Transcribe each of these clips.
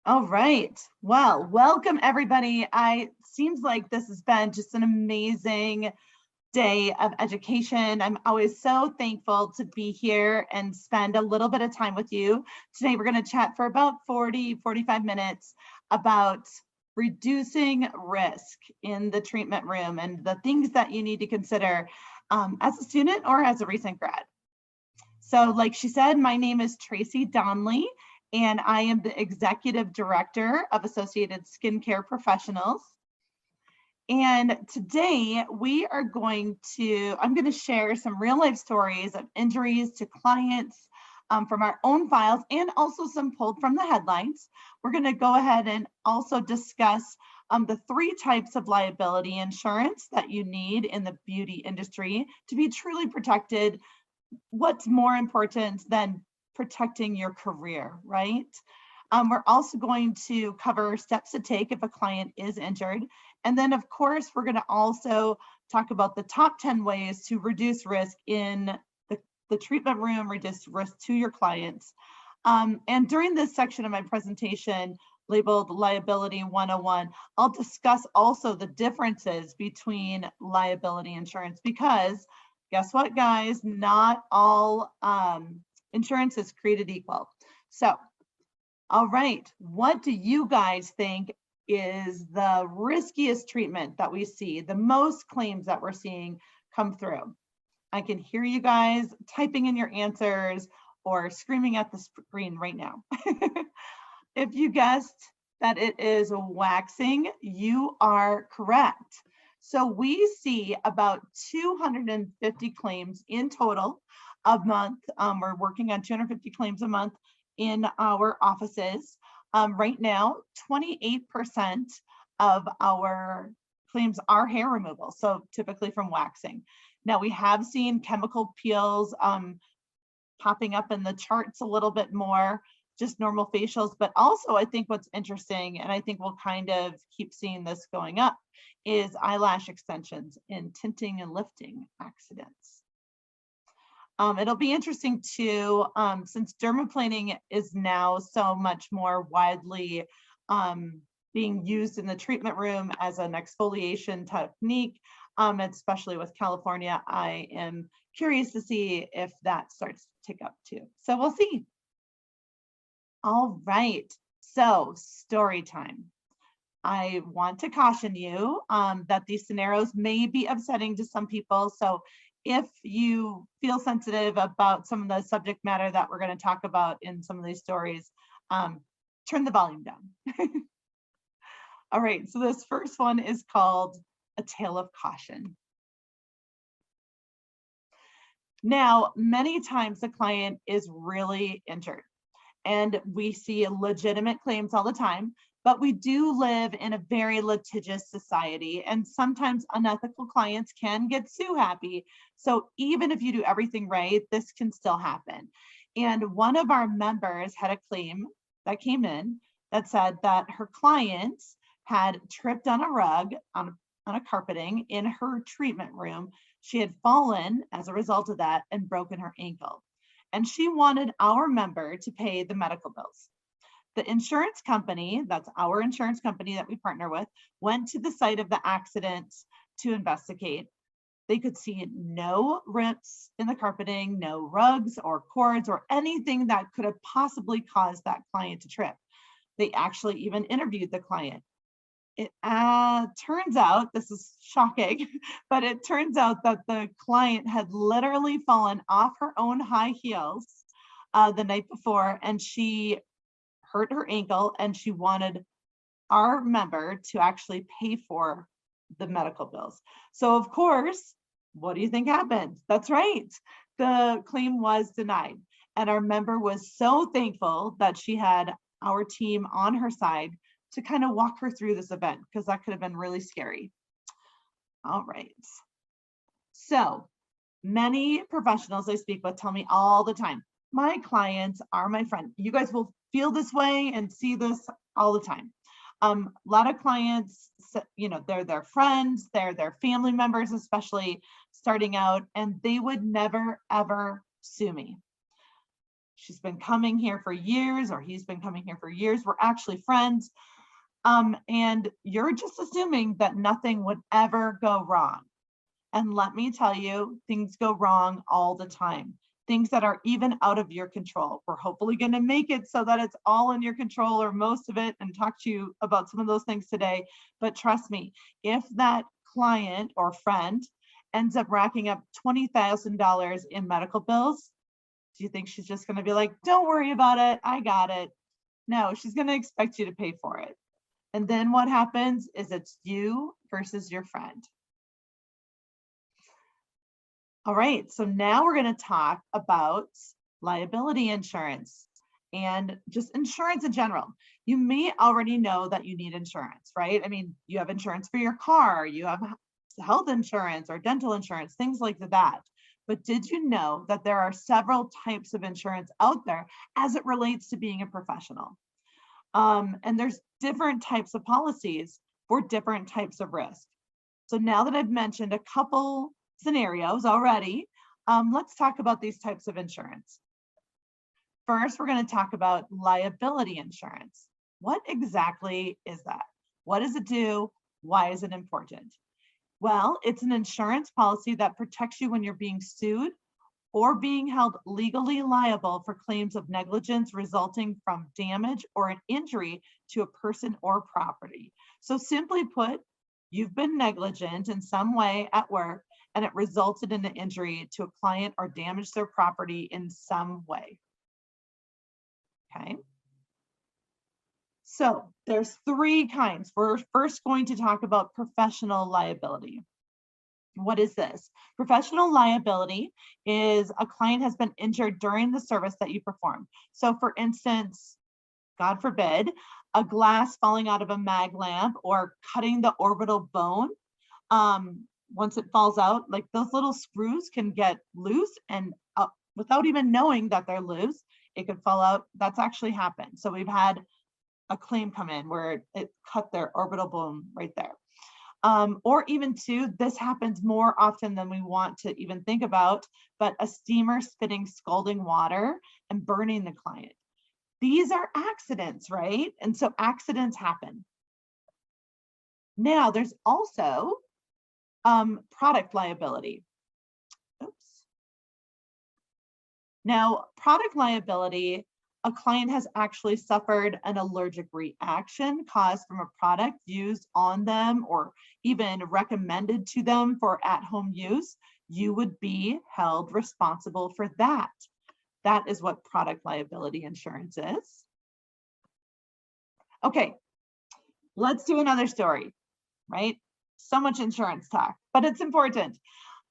All right. Well, welcome everybody. Seems like this has been just an amazing day of education. I'm always so thankful to be here and spend a little bit of time with you. Today we're going to chat for about 45 minutes about reducing risk in the treatment room and the things that you need to consider as a student or as a recent grad. So like she said, my name is Tracy Donley, and I am the Executive Director of Associated Skincare Professionals. And today I'm going to share some real life stories of injuries to clients from our own files and also some pulled from the headlines. We're going to go ahead and also discuss the 3 types of liability insurance that you need in the beauty industry to be truly protected. What's more important than protecting your career, right? We're also going to cover steps to take if a client is injured. And then of course, we're gonna also talk about the top 10 ways to reduce risk in the treatment room, reduce risk to your clients. And during this section of my presentation, labeled Liability 101, I'll discuss also the differences between liability insurance, because guess what, guys? Not all insurance is created equal. So, all right, what do you guys think is the riskiest treatment that we see, the most claims that we're seeing come through? I can hear you guys typing in your answers or screaming at the screen right now. If you guessed that it is waxing, you are correct. So we see about 250 claims in total a month. We're working on 250 claims a month in our offices. Right now, 28% of our claims are hair removal, so typically from waxing. Now we have seen chemical peels popping up in the charts a little bit more, just normal facials, but also I think what's interesting, and I think we'll kind of keep seeing this going up, is eyelash extensions in tinting and lifting accidents. It'll be interesting too, since dermaplaning is now so much more widely being used in the treatment room as an exfoliation technique, especially with California. I am curious to see if that starts to tick up too. So we'll see. All right, so story time. I want to caution you that these scenarios may be upsetting to some people. So if you feel sensitive about some of the subject matter that we're going to talk about in some of these stories, turn the volume down. All right, so this first one is called A Tale of Caution. Now, many times the client is really injured, and we see legitimate claims all the time, but we do live in a very litigious society, and sometimes unethical clients can get too happy. So even if you do everything right, this can still happen. And one of our members had a claim that came in that said that her client had tripped on a rug, on a carpeting in her treatment room. She had fallen as a result of that and broken her ankle. And she wanted our member to pay the medical bills. The insurance company, that's our insurance company that we partner with, went to the site of the accident to investigate. They could see no rips in the carpeting, no rugs or cords or anything that could have possibly caused that client to trip. They actually even interviewed the client. It turns out, this is shocking, but it turns out that the client had literally fallen off her own high heels the night before, and she hurt her ankle, and she wanted our member to actually pay for the medical bills. So of course, what do you think happened? That's right, the claim was denied, and our member was so thankful that she had our team on her side to kind of walk her through this event, because that could have been really scary. All right. So many professionals I speak with tell me all the time, my clients are my friend. You guys will feel this way and see this all the time. A lot of clients, you know, they're their friends, they're their family members, especially starting out, and they would never, ever sue me. she's been coming here for years, or he's been coming here for years. We're actually friends. And you're just assuming that nothing would ever go wrong. And let me tell you, things go wrong all the time. Things that are even out of your control. We're hopefully going to make it so that it's all in your control, or most of it, and talk to you about some of those things today. But trust me, if that client or friend ends up racking up $20,000 in medical bills, do you think she's just going to be like, don't worry about it, I got it? No, she's going to expect you to pay for it. And then what happens is it's you versus your friend. All right, so now we're going to talk about liability insurance and just insurance in general. You may already know that you need insurance, right? I mean, you have insurance for your car, you have health insurance or dental insurance, things like that. But did you know that there are several types of insurance out there as it relates to being a professional? And there's different types of policies for different types of risk. So now that I've mentioned a couple scenarios already, let's talk about these types of insurance. First, we're going to talk about liability insurance. What exactly is that? What does it do? Why is it important? Well, it's an insurance policy that protects you when you're being sued or being held legally liable for claims of negligence resulting from damage or an injury to a person or property. So simply put, you've been negligent in some way at work and it resulted in an injury to a client or damaged their property in some way. Okay. So there's three kinds. We're first going to talk about professional liability. What is this? Professional liability is a client has been injured during the service that you perform. So for instance, God forbid, a glass falling out of a mag lamp or cutting the orbital bone. Once it falls out, like those little screws can get loose and without even knowing that they're loose, it could fall out. That's actually happened. So we've had a claim come in where it cut their orbital bone right there. Or even too, this happens more often than we want to even think about, but a steamer spitting scalding water and burning the client. These are accidents, right? And so accidents happen. Now there's also product liability. Oops. Now, product liability, a client has actually suffered an allergic reaction caused from a product used on them or even recommended to them for at-home use. You would be held responsible for that. That is what product liability insurance is. Okay, let's do another story, right? So much insurance talk, but it's important.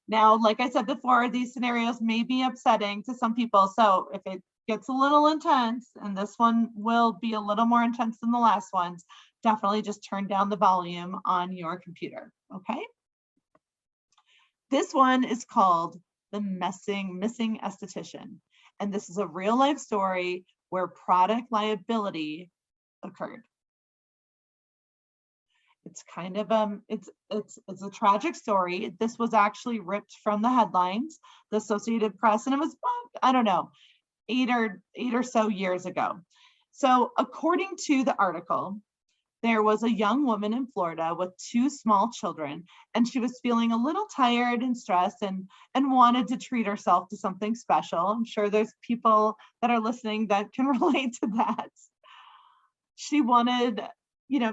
Now, like I said before, these scenarios may be upsetting to some people. So if it gets a little intense, and this one will be a little more intense than the last ones, definitely just turn down the volume on your computer, okay? This one is called the missing esthetician. And this is a real life story where product liability occurred. It's kind of it's a tragic story. This was actually ripped from the headlines, the Associated Press, and it was, I don't know, eight or so years ago. So according to the article, there was a young woman in Florida with two small children, and she was feeling a little tired and stressed and wanted to treat herself to something special. I'm sure there's people that are listening that can relate to that. She wanted,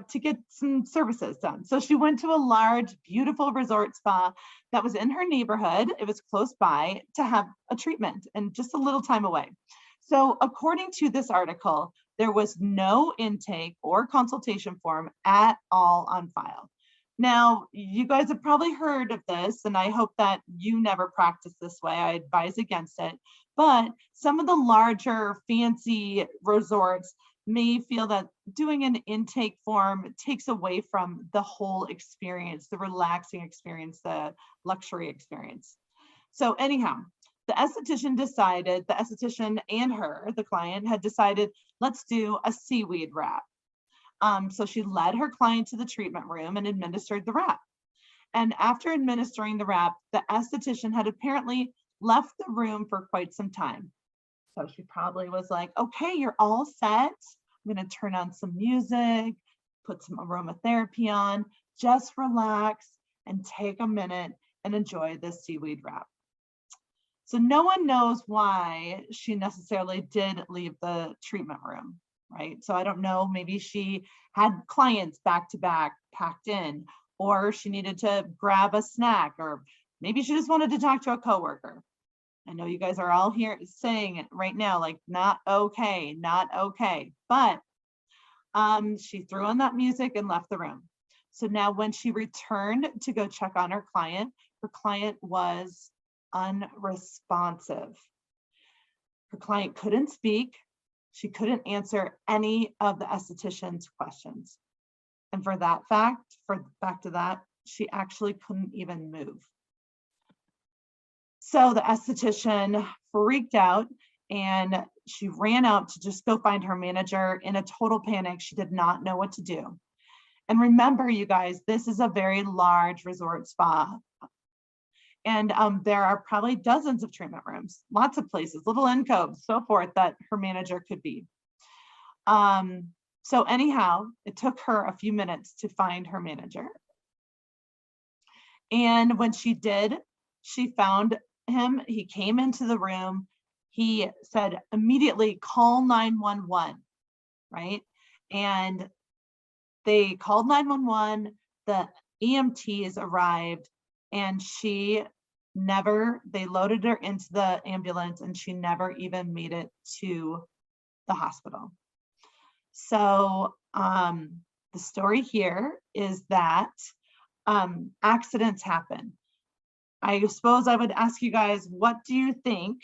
to get some services done. So she went to a large, beautiful resort spa that was in her neighborhood. It was close by to have a treatment and just a little time away. So according to this article, there was no intake or consultation form at all on file. Now, you guys have probably heard of this, and I hope that you never practice this way. I advise against it. But some of the larger fancy resorts may feel that doing an intake form takes away from the whole experience, the relaxing experience, the luxury experience. So anyhow, the esthetician and the client had decided, let's do a seaweed wrap. So she led her client to the treatment room and administered the wrap. And after administering the wrap, the esthetician had apparently left the room for quite some time. So she probably was like, okay, you're all set. I'm going to turn on some music, put some aromatherapy on, just relax and take a minute and enjoy this seaweed wrap. So no one knows why she necessarily did leave the treatment room, right? So I don't know, maybe she had clients back to back packed in, or she needed to grab a snack, or maybe she just wanted to talk to a coworker. I know you guys are all here saying it right now, like, not okay, not okay. But she threw on that music and left the room. So now when she returned to go check on her client was unresponsive. Her client couldn't speak. She couldn't answer any of the esthetician's questions. And for that fact, back to that, she actually couldn't even move. So the esthetician freaked out and she ran out to just go find her manager in a total panic. She did not know what to do. And remember, you guys, this is a very large resort spa. And there are probably dozens of treatment rooms, lots of places, little alcoves, so forth, that her manager could be. So anyhow, it took her a few minutes to find her manager. And when she did, she found him. He came into the room. He said, immediately call 911, right? And they called 911, the EMTs arrived, and they loaded her into the ambulance and she never even made it to the hospital. So the story here is that accidents happen. I suppose I would ask you guys, what do you think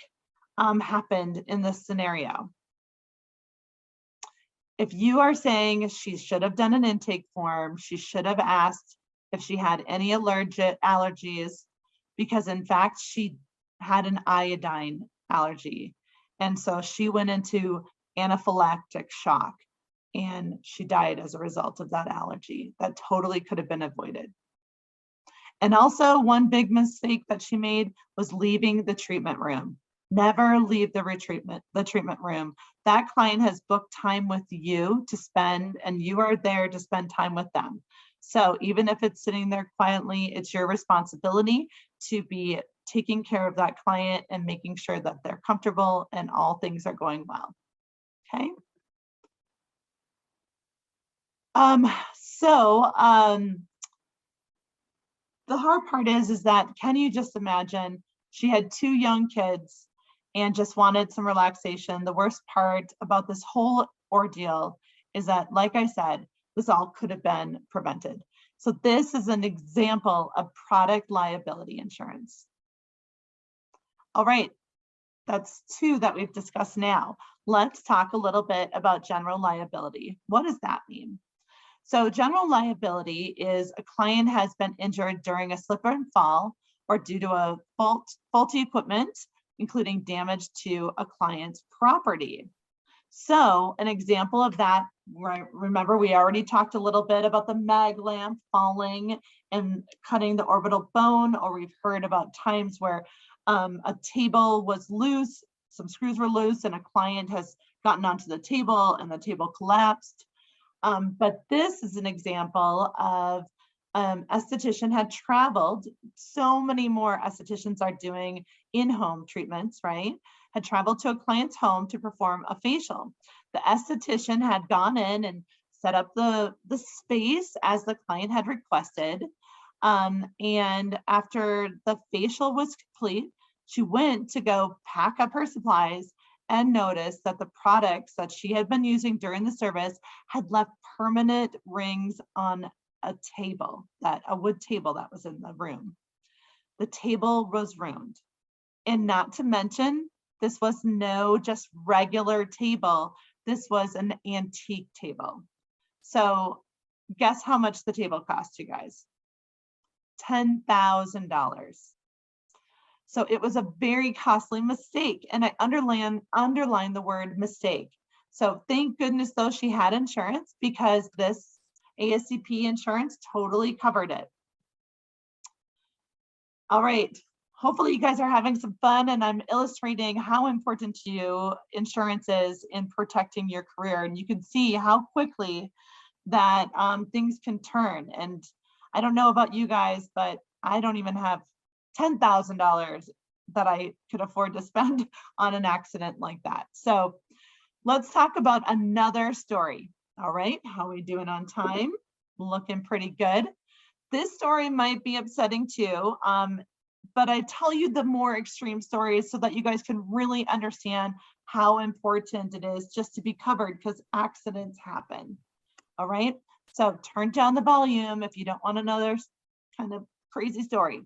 happened in this scenario? If you are saying she should have done an intake form, she should have asked if she had any allergies, because in fact, she had an iodine allergy. And so she went into anaphylactic shock and she died as a result of that allergy. That totally could have been avoided. And also, one big mistake that she made was leaving the treatment room. Never leave the treatment room. That client has booked time with you to spend, and you are there to spend time with them. So even if it's sitting there quietly, it's your responsibility to be taking care of that client and making sure that they're comfortable and all things are going well. Okay. The hard part is that, can you just imagine, she had 2 young kids and just wanted some relaxation. The worst part about this whole ordeal is that, like I said, this all could have been prevented. So this is an example of product liability insurance. All right, that's 2 that we've discussed now. Let's talk a little bit about general liability. What does that mean? So general liability is a client has been injured during a slip and fall or due to a faulty equipment, including damage to a client's property. So an example of that, remember we already talked a little bit about the mag lamp falling and cutting the orbital bone, or we've heard about times where a table was loose, some screws were loose, and a client has gotten onto the table and the table collapsed. But this is an example of esthetician had traveled. So many more estheticians are doing in-home treatments, right? Had traveled to a client's home to perform a facial. The esthetician had gone in and set up the space as the client had requested. And after the facial was complete, she went to go pack up her supplies and noticed that the products that she had been using during the service had left permanent rings on a table, a wood table that was in the room. The table was ruined. And not to mention, this was no just regular table. This was an antique table. So guess how much the table cost, you guys? $10,000. So it was a very costly mistake. And I underline the word mistake. So thank goodness though she had insurance, because this Ascp insurance totally covered it. All right, hopefully you guys are having some fun, and I'm illustrating how important to you insurance is in protecting your career. And you can see how quickly that things can turn. And I don't know about you guys, but I don't even have $10,000 that I could afford to spend on an accident like that. So let's talk about another story. All right, how are we doing on time? Looking pretty good. This story might be upsetting too, but I tell you the more extreme stories so that you guys can really understand how important it is just to be covered, because accidents happen. All right, so turn down the volume if you don't want another kind of crazy story.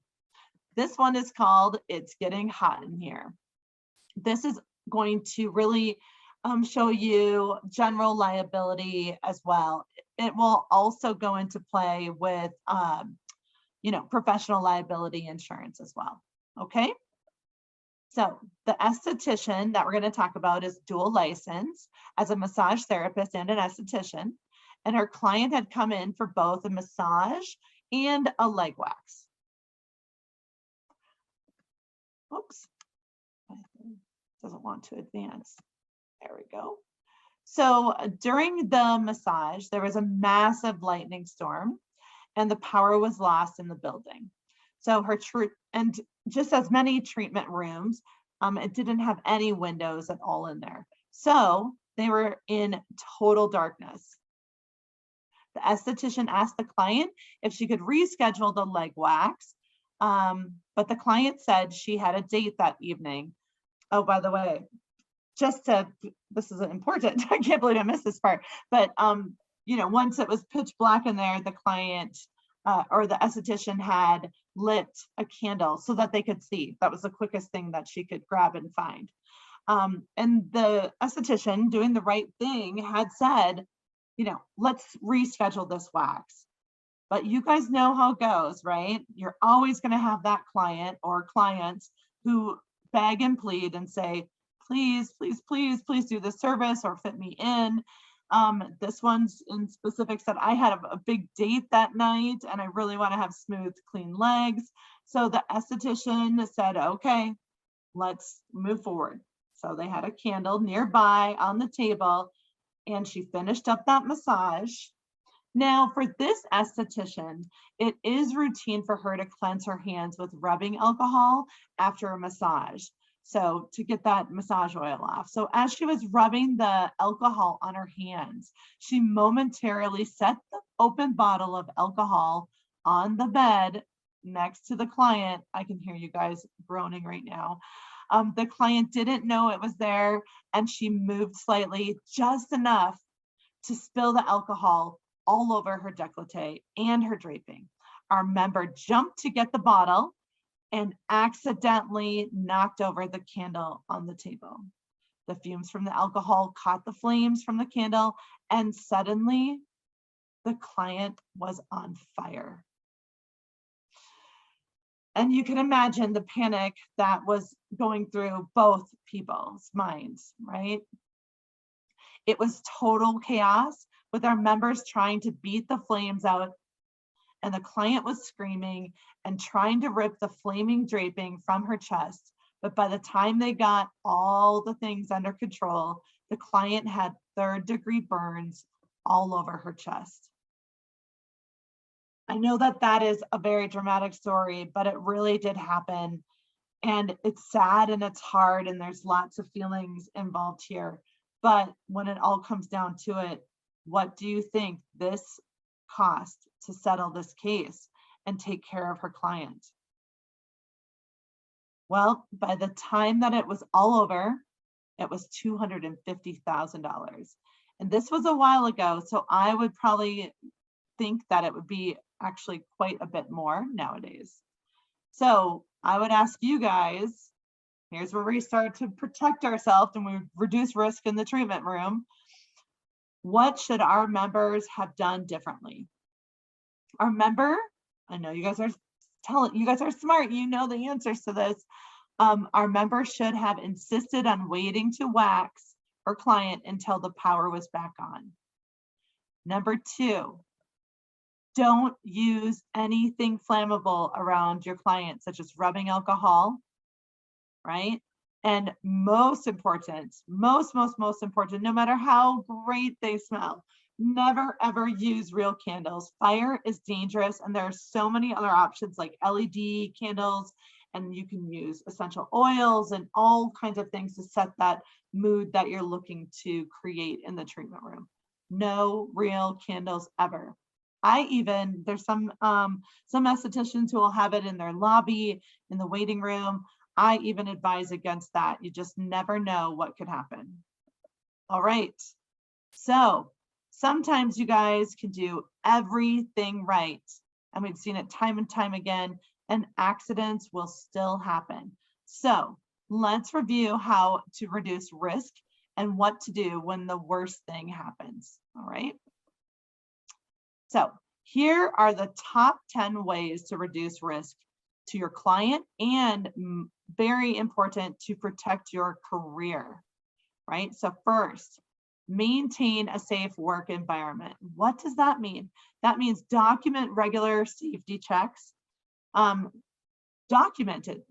This one is called It's Getting Hot in Here. This is going to really show you general liability as well. It will also go into play with professional liability insurance as well. Okay. So the esthetician that we're going to talk about is dual license as a massage therapist and an esthetician. And her client had come in for both a massage and a leg wax. Oops, doesn't want to advance. There we go. So during the massage, there was a massive lightning storm and the power was lost in the building. So and just as many treatment rooms, it didn't have any windows at all in there. So they were in total darkness. The esthetician asked the client if she could reschedule the leg wax, but the client said she had a date that evening. Oh, by the way, this is important. I can't believe I missed this part. But once it was pitch black in there, the client or the esthetician had lit a candle so that they could see. That was the quickest thing that she could grab and find. And the esthetician, doing the right thing, had said, let's reschedule this wax. But you guys know how it goes, right? You're always going to have that client or clients who beg and plead and say, please, please, please, please do this service or fit me in. This one's in specific said, I had a big date that night and I really want to have smooth, clean legs. So the esthetician said, okay, let's move forward. So they had a candle nearby on the table and she finished up that massage. Now, for this esthetician, it is routine for her to cleanse her hands with rubbing alcohol after a massage. So to get that massage oil off. So as she was rubbing the alcohol on her hands, she momentarily set the open bottle of alcohol on the bed next to the client. I can hear you guys groaning right now. The client didn't know it was there, and she moved slightly, just enough to spill the alcohol all over her décolleté and her draping. Our member jumped to get the bottle and accidentally knocked over the candle on the table. The fumes from the alcohol caught the flames from the candle, and suddenly the client was on fire. And you can imagine the panic that was going through both people's minds, right? It was total chaos, with our members trying to beat the flames out, and the client was screaming and trying to rip the flaming draping from her chest. But by the time they got all the things under control, the client had third-degree burns all over her chest. I know that that is a very dramatic story, but it really did happen. And it's sad and it's hard, and there's lots of feelings involved here. But when it all comes down to it, what do you think this cost to settle this case and take care of her client? Well, by the time that it was all over, it was $250,000. And this was a while ago, so I would probably think that it would be actually quite a bit more nowadays. So I would ask you guys, here's where we start to protect ourselves and we reduce risk in the treatment room. What should our members have done differently? Our member, I know you guys are smart, you know the answers to this. Our member should have insisted on waiting to wax her client until the power was back on. Number two, Don't use anything flammable around your client, such as rubbing alcohol, right? And most important, most important, no matter how great they smell, never ever use real candles. Fire is dangerous, and there are so many other options like LED candles, and you can use essential oils and all kinds of things to set that mood that you're looking to create in the treatment room. No real candles ever. There's some estheticians who will have it in their lobby, in the waiting room. I even advise against that. You just never know what could happen. All right. So sometimes you guys can do everything right, and we've seen it time and time again, and accidents will still happen. So let's review how to reduce risk and what to do when the worst thing happens. All right. So here are the top 10 ways to reduce risk to your client, and very important, to protect your career, right? So first, maintain a safe work environment. What does that mean? That means document regular safety checks. Document it.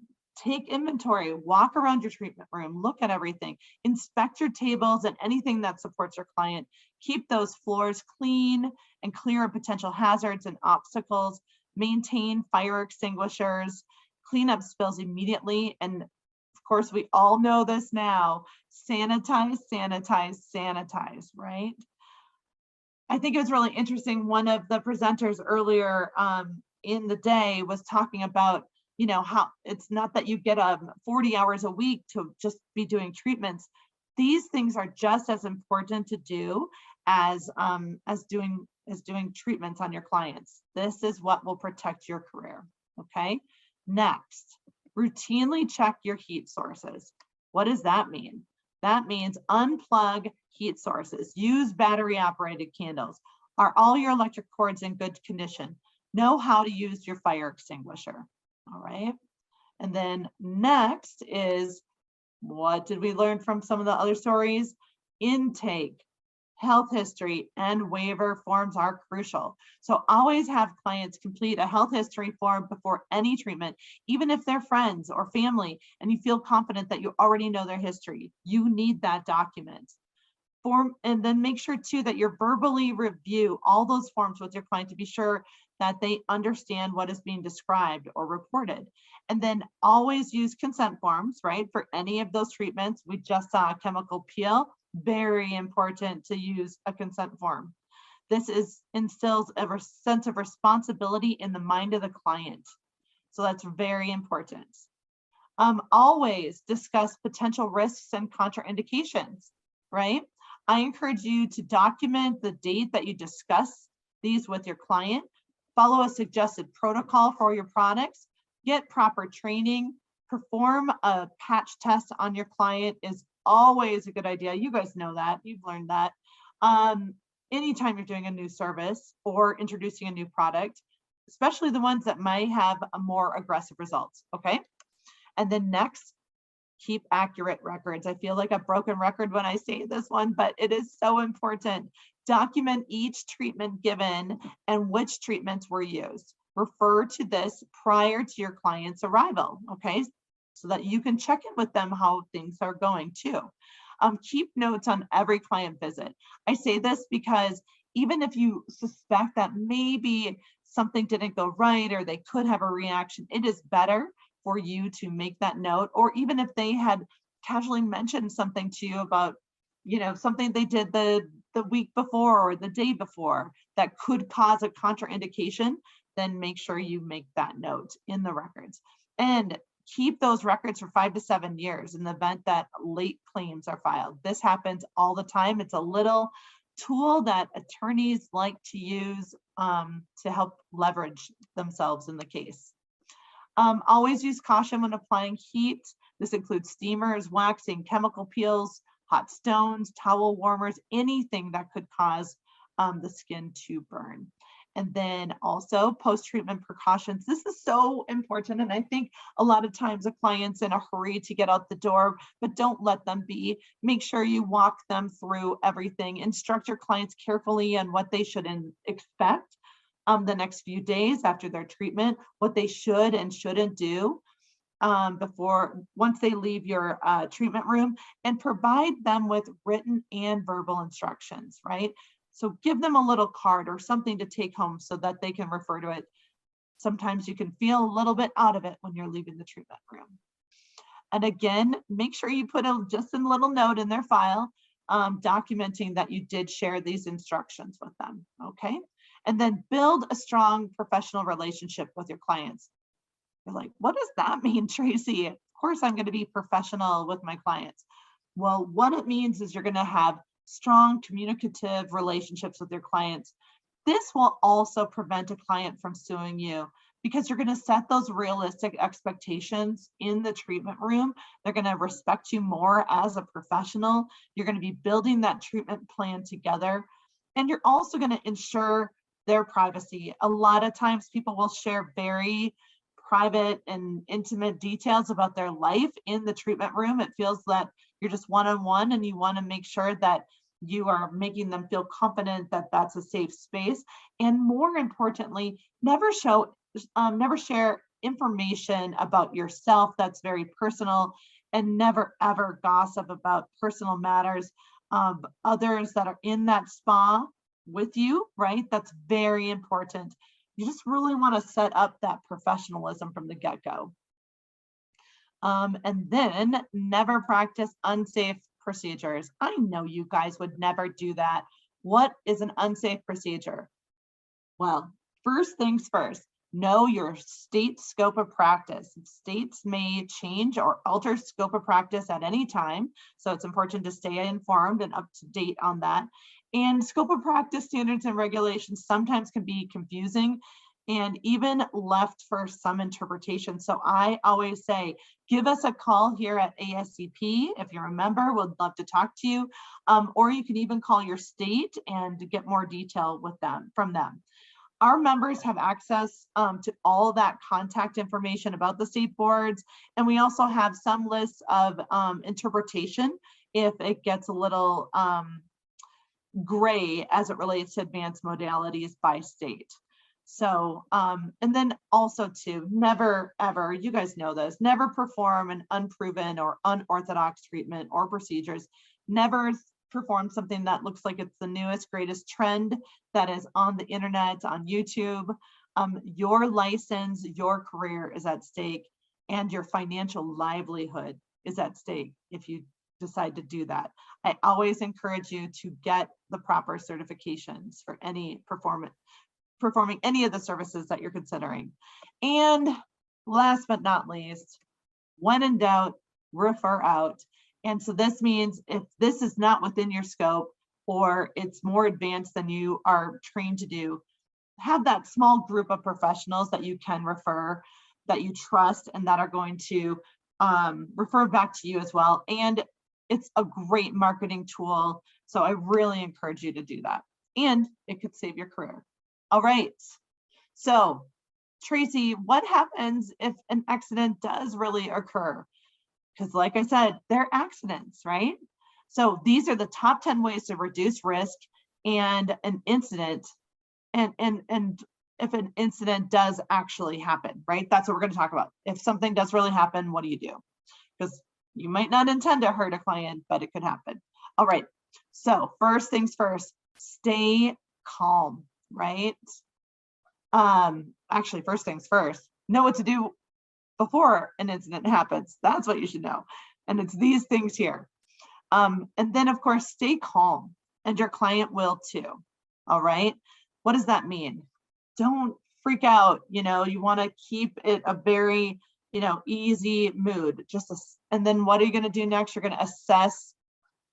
Take inventory, walk around your treatment room, look at everything, inspect your tables and anything that supports your client. Keep those floors clean and clear of potential hazards and obstacles. Maintain fire extinguishers, clean up spills immediately. And of course, we all know this now, sanitize, sanitize, sanitize, right? I think it was really interesting. One of the presenters earlier in the day was talking about, how it's not that you get 40 hours a week to just be doing treatments. These things are just as important to do as doing treatments on your clients. This is what will protect your career. Okay. Next, routinely check your heat sources. What does that mean? That means unplug heat sources. Use battery operated candles. Are all your electric cords in good condition? Know how to use your fire extinguisher. All right. And then next is, what did we learn from some of the other stories? Intake, health history, and waiver forms are crucial. So always have clients complete a health history form before any treatment, even if they're friends or family, and you feel confident that you already know their history. You need that document. And then make sure too that you verbally review all those forms with your client to be sure that they understand what is being described or reported. And then always use consent forms, right? For any of those treatments. We just saw a chemical peel. Very important to use a consent form. This instills a sense of responsibility in the mind of the client. So that's very important. Always discuss potential risks and contraindications, right? I encourage you to document the date that you discuss these with your client, follow a suggested protocol for your products, get proper training, perform a patch test on your client is always a good idea. You guys know that, you've learned that. Anytime you're doing a new service or introducing a new product, especially the ones that might have a more aggressive results, okay? And then next, keep accurate records. I feel like a broken record when I say this one, but it is so important. Document each treatment given and which treatments were used. Refer to this prior to your client's arrival, okay? So that you can check in with them how things are going too. Keep notes on every client visit. I say this because even if you suspect that maybe something didn't go right or they could have a reaction, it is better for you to make that note. Or even if they had casually mentioned something to you about, something they did the week before or the day before that could cause a contraindication, then make sure you make that note in the records. And keep those records for 5 to 7 years in the event that late claims are filed. This happens all the time. It's a little tool that attorneys like to use to help leverage themselves in the case. Always use caution when applying heat. This includes steamers, waxing, chemical peels, hot stones, towel warmers, anything that could cause the skin to burn. And then also post-treatment precautions. This is so important. And I think a lot of times a client's in a hurry to get out the door, but don't let them be. Make sure you walk them through everything. Instruct your clients carefully on what they should expect. the next few days after their treatment, what they should and shouldn't do once they leave your treatment room, and provide them with written and verbal instructions, right? So give them a little card or something to take home so that they can refer to it. Sometimes you can feel a little bit out of it when you're leaving the treatment room. And again, make sure you put just a little note in their file documenting that you did share these instructions with them, okay? And then build a strong professional relationship with your clients. You're like, what does that mean, Tracy? Of course, I'm going to be professional with my clients. Well, what it means is you're going to have strong communicative relationships with your clients. This will also prevent a client from suing you because you're going to set those realistic expectations in the treatment room. They're going to respect you more as a professional. You're going to be building that treatment plan together. And you're also going to ensure their privacy. A lot of times people will share very private and intimate details about their life in the treatment room. It feels that you're just one-on-one, and you want to make sure that you are making them feel confident that that's a safe space. And more importantly, never share information about yourself that's very personal, and never ever gossip about personal matters of others that are in that spa with you, right? That's very important. You just really want to set up that professionalism from the get-go. And then never practice unsafe procedures. I know you guys would never do that. What is an unsafe procedure? Well, first things first, know your state scope of practice. States may change or alter scope of practice at any time, so it's important to stay informed and up to date on that. And scope of practice standards and regulations sometimes can be confusing and even left for some interpretation. So I always say, give us a call here at Ascp. If you're a member, we'd love to talk to you. Or you can even call your state and get more detail from them. Our members have access to all that contact information about the state boards. And we also have some lists of interpretation if it gets a little gray as it relates to advanced modalities by state. So, and then also too, never ever, you guys know this, never perform an unproven or unorthodox treatment or procedures. Never perform something that looks like it's the newest, greatest trend that is on the internet, on YouTube. Your license, your career is at stake, and your financial livelihood is at stake if you decide to do that. I always encourage you to get the proper certifications for any performing any of the services that you're considering. And last but not least, when in doubt, refer out. And so this means if this is not within your scope or it's more advanced than you are trained to do, have that small group of professionals that you can refer, that you trust, and that are going to refer back to you as well. And it's a great marketing tool. So I really encourage you to do that. And it could save your career. All right. So Tracy, what happens if an accident does really occur? Because like I said, they're accidents, right? So these are the top 10 ways to reduce risk and an incident, and if an incident does actually happen, right? That's what we're going to talk about. If something does really happen, what do you do? Because you might not intend to hurt a client, but it could happen. All right. So first things first, stay calm, right? Actually, first things first, know what to do before an incident happens. That's what you should know. And it's these things here. And then of course, stay calm, and your client will too. All right. What does that mean? Don't freak out. You know, you want to keep it a very, easy mood. And then what are you going to do next? You're going to assess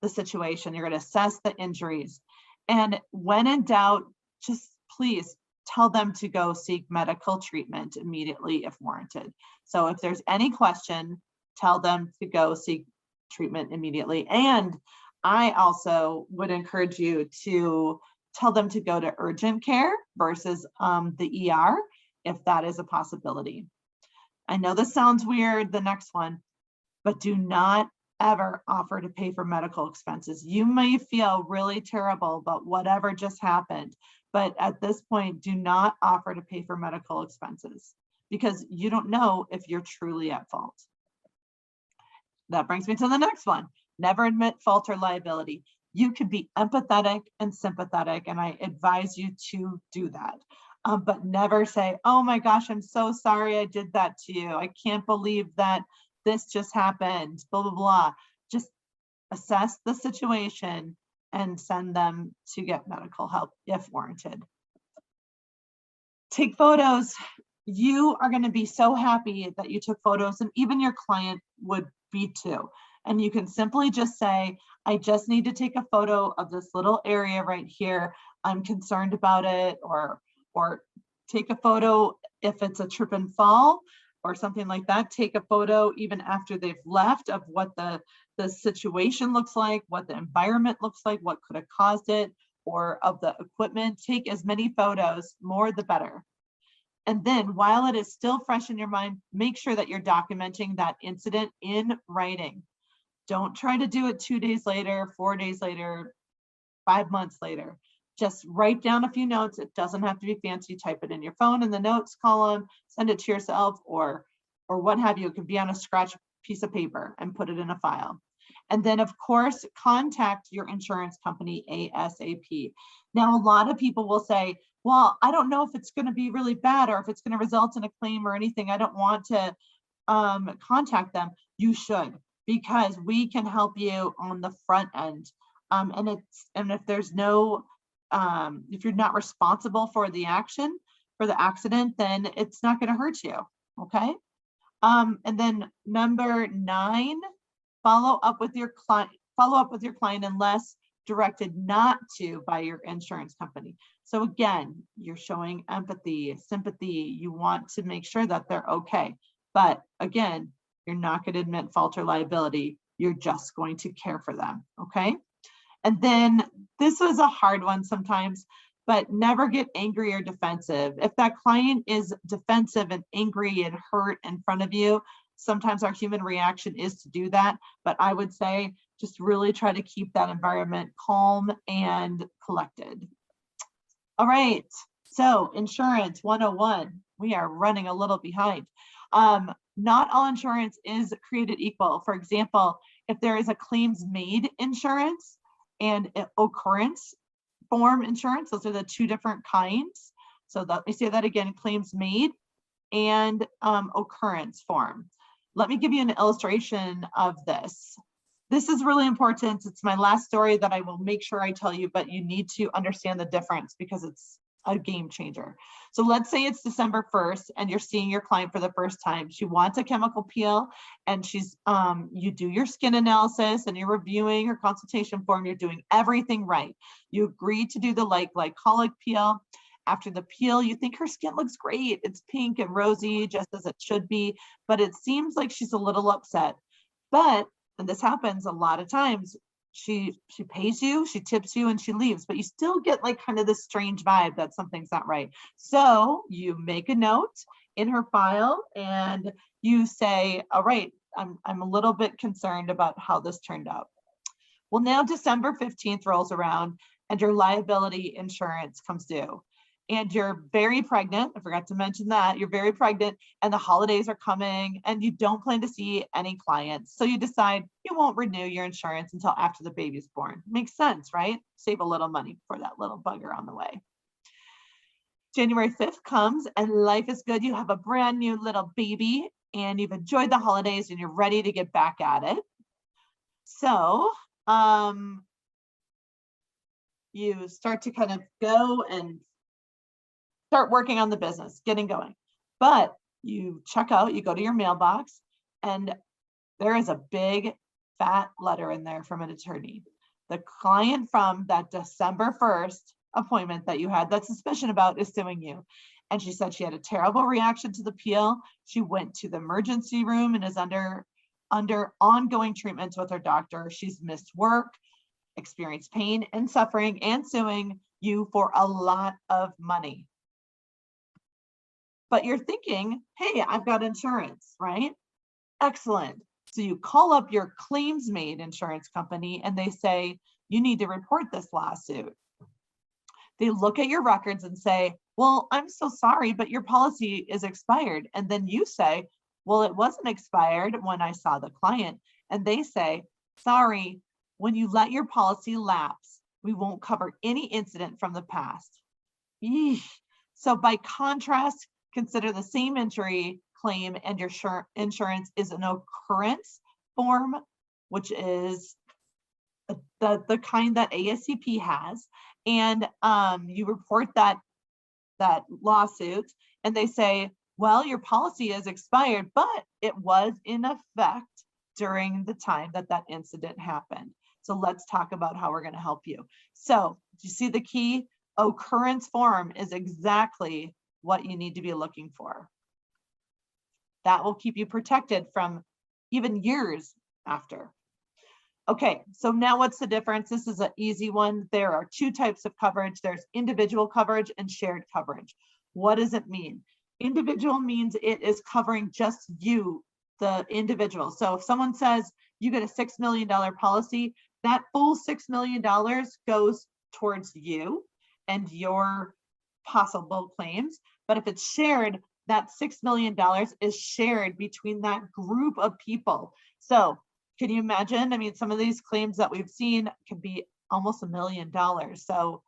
the situation. You're going to assess the injuries. And when in doubt, just please tell them to go seek medical treatment immediately if warranted. So if there's any question, tell them to go seek treatment immediately. And I also would encourage you to tell them to go to urgent care versus the ER, if that is a possibility. I know this sounds weird, the next one, but do not ever offer to pay for medical expenses. You may feel really terrible about whatever just happened, but at this point, do not offer to pay for medical expenses because you don't know if you're truly at fault. That brings me to the next one. Never admit fault or liability. You could be empathetic and sympathetic, and I advise you to do that. But never say, oh my gosh, I'm so sorry I did that to you. I can't believe that this just happened, blah, blah, blah. Just assess the situation and send them to get medical help if warranted. Take photos. You are going to be so happy that you took photos, and even your client would be too. And you can simply just say, I just need to take a photo of this little area right here. I'm concerned about it, or take a photo if it's a trip and fall or something like that. Take a photo even after they've left of what the situation looks like, what the environment looks like, what could have caused it, or of the equipment. Take as many photos, more the better. And then while it is still fresh in your mind, make sure that you're documenting that incident in writing. Don't try to do it 2 days later, 4 days later, 5 months later. Just write down a few notes. It doesn't have to be fancy. Type it in your phone in the notes column, send it to yourself, or what have you. It could be on a scratch piece of paper and put it in a file. And then of course, contact your insurance company ASAP. Now, a lot of people will say, well, I don't know if it's going to be really bad or if it's going to result in a claim or anything. I don't want to contact them. You should, because we can help you on the front end. And if there's no, if you're not responsible for the action, for the accident, then it's not going to hurt you. Okay. And then number 9, follow up with your client unless directed not to by your insurance company. So again, you're showing empathy, sympathy. You want to make sure that they're okay. But again, you're not going to admit fault or liability. You're just going to care for them. Okay. And then this was a hard one sometimes, but never get angry or defensive. If that client is defensive and angry and hurt in front of you, sometimes our human reaction is to do that. But I would say just really try to keep that environment calm and collected. All right. So insurance 101, we are running a little behind. Not all insurance is created equal. For example, if there is a claims made insurance and occurrence form insurance, those are the 2 different kinds. So let me say that again, claims made and occurrence form. Let me give you an illustration of this. This is really important. It's my last story that I will make sure I tell you, but you need to understand the difference because it's a game changer. So let's say it's December 1st and you're seeing your client for the first time. She wants a chemical peel and she's you do your skin analysis and you're reviewing her consultation form. You're doing everything right. You agree to do the glycolic peel. After the peel, you think her skin looks great. It's pink and rosy, just as it should be, but it seems like she's a little upset. But, and this happens a lot of times, she pays you, she tips you, and she leaves, but you still get like kind of this strange vibe that something's not right. So you make a note in her file and you say, all right, I'm a little bit concerned about how this turned out. Well, now December 15th rolls around and your liability insurance comes due. And you're very pregnant. I forgot to mention that you're very pregnant and the holidays are coming and you don't plan to see any clients. So you decide you won't renew your insurance until after the baby's born. Makes sense, right? Save a little money for that little bugger on the way. January 5th comes and life is good. You have a brand new little baby and you've enjoyed the holidays and you're ready to get back at it. So you start to kind of go and start working on the business, getting going. But you check out, you go to your mailbox, and there is a big fat letter in there from an attorney. The client from that December 1st appointment that you had that suspicion about is suing you. And she said she had a terrible reaction to the peel. She went to the emergency room and is under ongoing treatment with her doctor. She's missed work, experienced pain and suffering, and suing you for a lot of money. But you're thinking, hey, I've got insurance, right? Excellent. So you call up your claims made insurance company and they say, you need to report this lawsuit. They look at your records and say, well, I'm so sorry, but your policy is expired. And then you say, well, it wasn't expired when I saw the client. And they say, sorry, when you let your policy lapse, we won't cover any incident from the past. Eesh. So by contrast, consider the same injury claim and your insurance is an occurrence form, which is the kind that ASCP has. And you report that lawsuit and they say, well, your policy is expired, but it was in effect during the time that incident happened. So let's talk about how we're going to help you. So do you see the key? Occurrence form is exactly what you need to be looking for. That will keep you protected from even years after. Okay, so now what's the difference? This is an easy one. There are two types of coverage. There's individual coverage and shared coverage. What does it mean? Individual means it is covering just you, the individual. So if someone says you get a $6 million policy, that full $6 million goes towards you and your possible claims. But if it's shared, that $6 million is shared between that group of people. So can you imagine? I mean, some of these claims that we've seen can be almost $1 million. So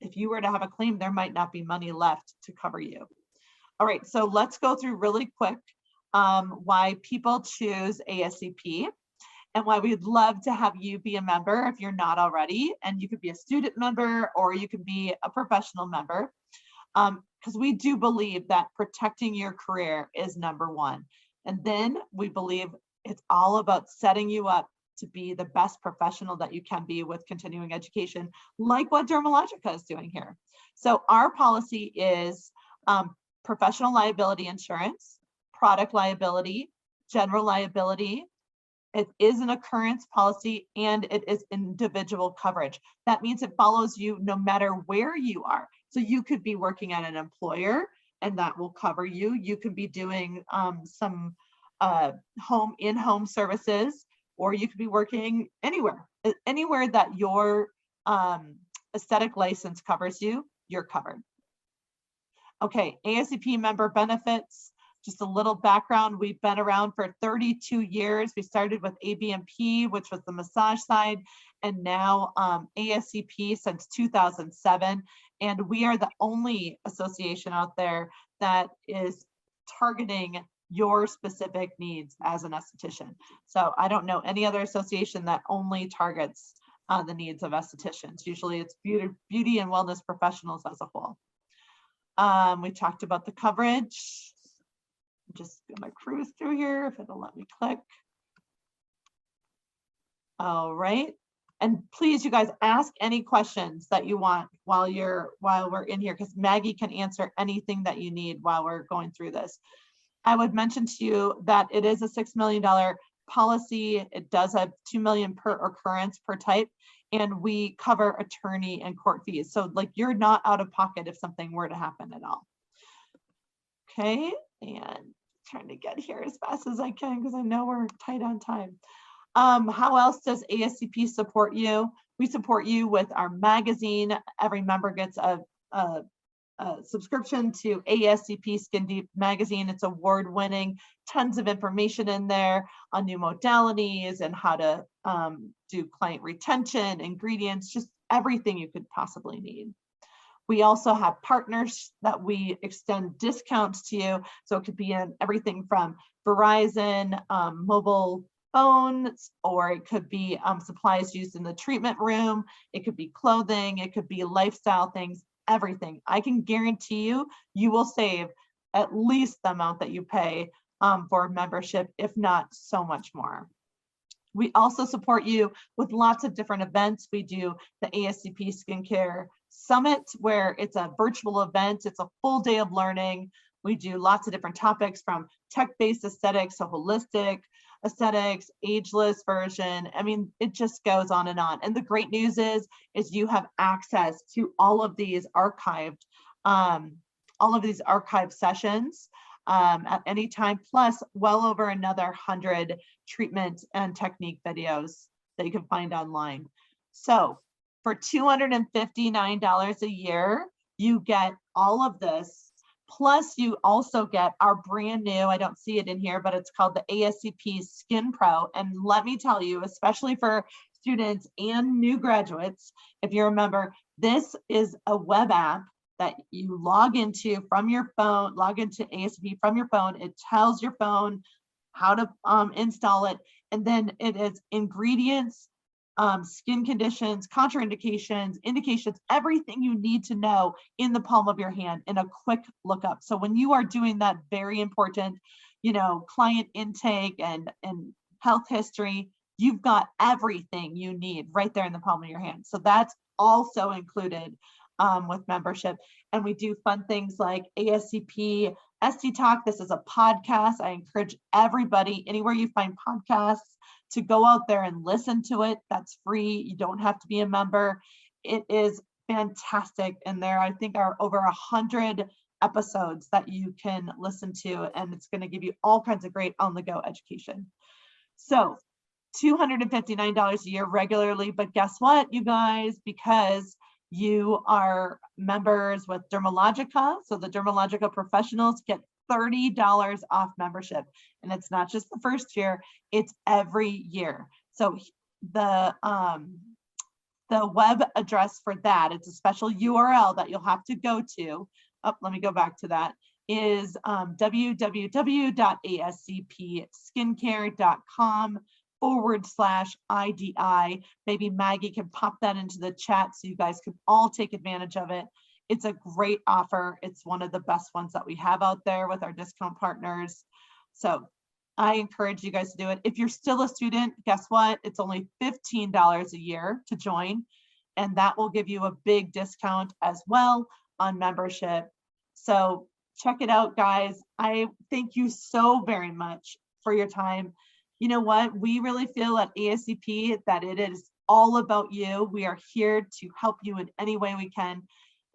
if you were to have a claim, there might not be money left to cover you. All right, so let's go through really quick why people choose ASCP and why we'd love to have you be a member if you're not already. And you could be a student member or you could be a professional member. Because we do believe that protecting your career is number one. And then we believe it's all about setting you up to be the best professional that you can be with continuing education, like what Dermalogica is doing here. So our policy is professional liability insurance, product liability, general liability. It is an occurrence policy and it is individual coverage. That means it follows you no matter where you are. So you could be working at an employer and that will cover you. You could be doing some in-home services, or you could be working anywhere that your aesthetic license covers you, you're covered. Okay, ASCP member benefits. Just a little background, we've been around for 32 years. We started with ABMP, which was the massage side, and now ASCP since 2007. And we are the only association out there that is targeting your specific needs as an esthetician. So I don't know any other association that only targets the needs of estheticians. Usually it's beauty and wellness professionals as a whole. We talked about the coverage. Just gonna cruise through here if it'll let me click. All right, and please, you guys, ask any questions that you want while we're in here, because Maggie can answer anything that you need while we're going through this. I would mention to you that it is a $6 million policy. It does have $2 million per occurrence per type, and we cover attorney and court fees. So like you're not out of pocket if something were to happen at all. Okay, and trying to get here as fast as I can because I know we're tight on time. How else does ASCP support you? We support you with our magazine. Every member gets a subscription to ASCP Skin Deep magazine. It's award-winning, tons of information in there on new modalities and how to do client retention, ingredients, just everything you could possibly need. We also have partners that we extend discounts to you. So it could be in everything from Verizon, mobile phones, or it could be supplies used in the treatment room. It could be clothing, it could be lifestyle things, everything. I can guarantee you, you will save at least the amount that you pay for membership, if not so much more. We also support you with lots of different events. We do the ASCP Skincare Summit, where it's a virtual event. It's a full day of learning. We do lots of different topics from tech-based aesthetics to holistic aesthetics, ageless version. I mean, it just goes on. And the great news is you have access to all of these archived sessions. at any time, plus well over another 100 treatment and technique videos that you can find online. So for $259 a year, you get all of this. Plus, you also get our brand new, I don't see it in here, but it's called the ASCP Skin Pro. And let me tell you, especially for students and new graduates, if you remember, this is a web app that you log into from your phone, log into ASCP from your phone. It tells your phone how to install it. And then it is ingredients, skin conditions, contraindications, indications, everything you need to know in the palm of your hand in a quick lookup. So when you are doing that very important, client intake and health history, you've got everything you need right there in the palm of your hand. So that's also included with membership. And we do fun things like ASCP SD Talk. This is a podcast. I encourage everybody, anywhere you find podcasts, to go out there and listen to it. That's free. You don't have to be a member. It is fantastic. And there, I think, are over 100 episodes that you can listen to, and it's going to give you all kinds of great on-the-go education. So $259 a year regularly, but guess what, you guys, because you are members with Dermalogica, so the Dermalogica professionals get $30 off membership. And it's not just the first year, it's every year. So the web address for that, it's a special URL that you'll have to go to. Oh, let me go back to that, is www.ascpskincare.com/IDI. Maybe Maggie can pop that into the chat so you guys can all take advantage of it. It's a great offer. It's one of the best ones that we have out there with our discount partners. So I encourage you guys to do it. If you're still a student, guess what? It's only $15 a year to join, and that will give you a big discount as well on membership. So check it out, guys. I thank you so very much for your time. You know what? We really feel at ASCP that it is all about you. We are here to help you in any way we can.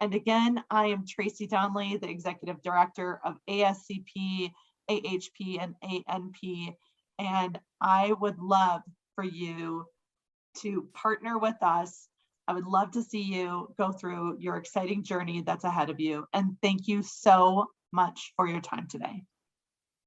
And again, I am Tracy Donley, the Executive Director of ASCP, AHP, and ANP. And I would love for you to partner with us. I would love to see you go through your exciting journey that's ahead of you. And thank you so much for your time today.